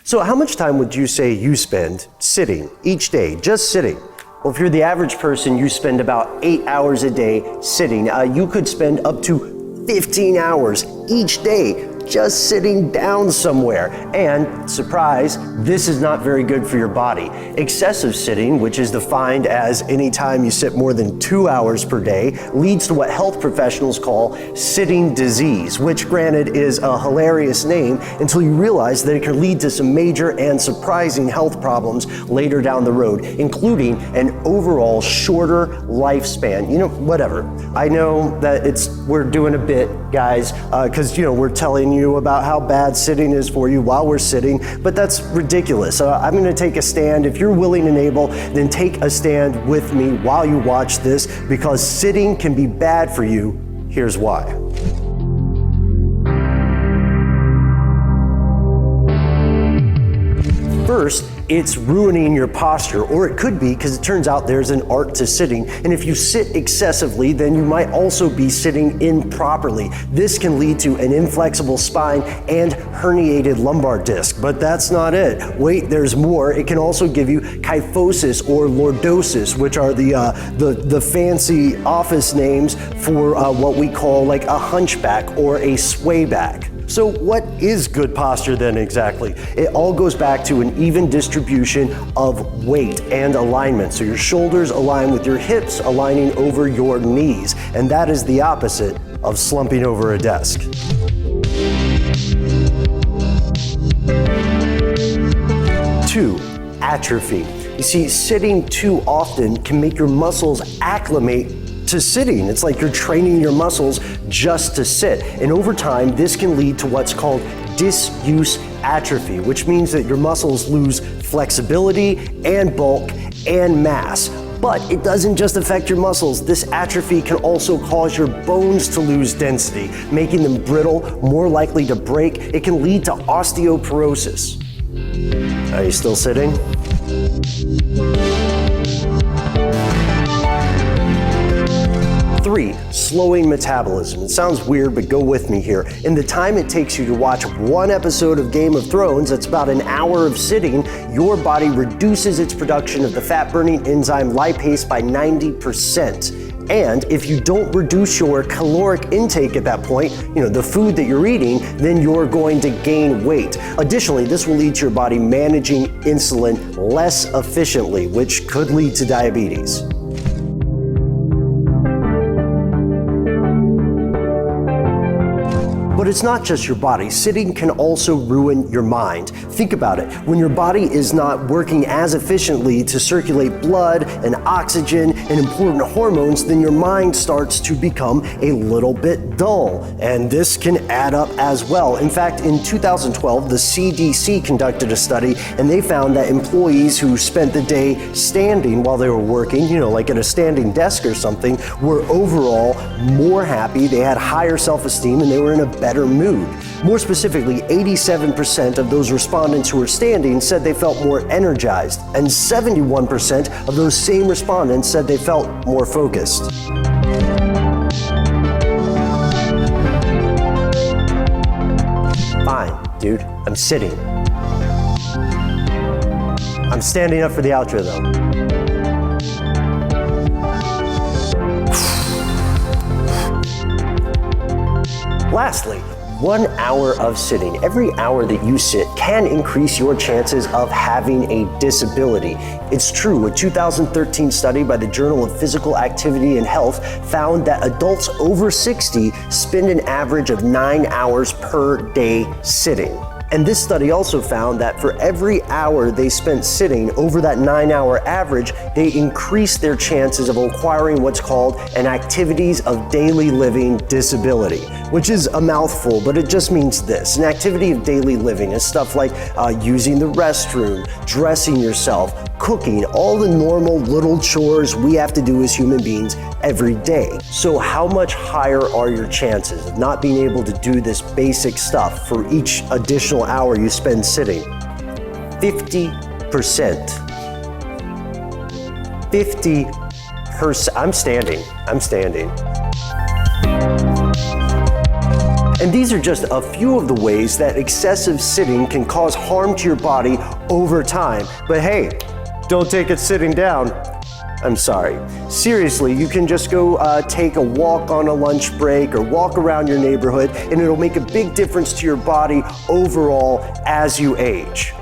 So how much time would you say you spend sitting each day, just sitting? Well, if you're the average person, you spend about 8 hours a day sitting. You could spend up to 15 hours each day just sitting down somewhere. And surprise, this is not very good for your body. Excessive sitting, which is defined as any time you sit more than 2 hours per day, leads to what health professionals call sitting disease, which granted is a hilarious name until you realize that it can lead to some major and surprising health problems later down the road, including an overall shorter lifespan. You know, whatever. I know that we're doing a bit, guys, because we're telling you about how bad sitting is for you while we're sitting, but that's ridiculous. I'm going to take a stand. If you're willing and able, then take a stand with me while you watch this, because sitting can be bad for you. Here's why. First, it's ruining your posture, or it could be because it turns out there's an art to sitting. And if you sit excessively, then you might also be sitting improperly. This can lead to an inflexible spine and herniated lumbar disc. But that's not it. Wait, there's more. It can also give you kyphosis or lordosis, which are the fancy office names for what we call like a hunchback or a swayback. So what is good posture then exactly? It all goes back to an even distribution of weight and alignment. So your shoulders align with your hips, aligning over your knees. And that is the opposite of slumping over a desk. 2, atrophy. You see, sitting too often can make your muscles acclimate to sitting. It's like you're training your muscles just to sit. And over time, this can lead to what's called disuse atrophy, which means that your muscles lose flexibility and bulk and mass. But it doesn't just affect your muscles. This atrophy can also cause your bones to lose density, making them brittle, more likely to break. It can lead to osteoporosis. Are you still sitting? 3, slowing metabolism. It sounds weird, but go with me here. In the time it takes you to watch one episode of Game of Thrones, that's about an hour of sitting, your body reduces its production of the fat-burning enzyme lipase by 90%. And if you don't reduce your caloric intake at that point, the food that you're eating, then you're going to gain weight. Additionally, this will lead to your body managing insulin less efficiently, which could lead to diabetes. But it's not just your body. Sitting can also ruin your mind. Think about it. When your body is not working as efficiently to circulate blood and oxygen and important hormones, then your mind starts to become a little bit dull. And this can add up as well. In fact, in 2012, the CDC conducted a study, and they found that employees who spent the day standing while they were working, like at a standing desk or something, were overall more happy, they had higher self-esteem, and they were in a better mood. More specifically, 87% of those respondents who were standing said they felt more energized, and 71% of those same respondents said they felt more focused. Fine, dude, I'm sitting. I'm standing up for the outro though. Lastly, 1 hour of sitting. Every hour that you sit can increase your chances of having a disability. It's true, a 2013 study by the Journal of Physical Activity and Health found that adults over 60 spend an average of 9 hours per day sitting. And this study also found that for every hour they spent sitting over that 9-hour average, they increased their chances of acquiring what's called an activities of daily living disability, which is a mouthful, but it just means this. An activity of daily living is stuff like using the restroom, dressing yourself, cooking, all the normal little chores we have to do as human beings every day. So how much higher are your chances of not being able to do this basic stuff for each additional hour you spend sitting? 50%. 50%. I'm standing. And these are just a few of the ways that excessive sitting can cause harm to your body over time. But hey, don't take it sitting down. I'm sorry. Seriously, you can just go take a walk on a lunch break or walk around your neighborhood, and it'll make a big difference to your body overall as you age.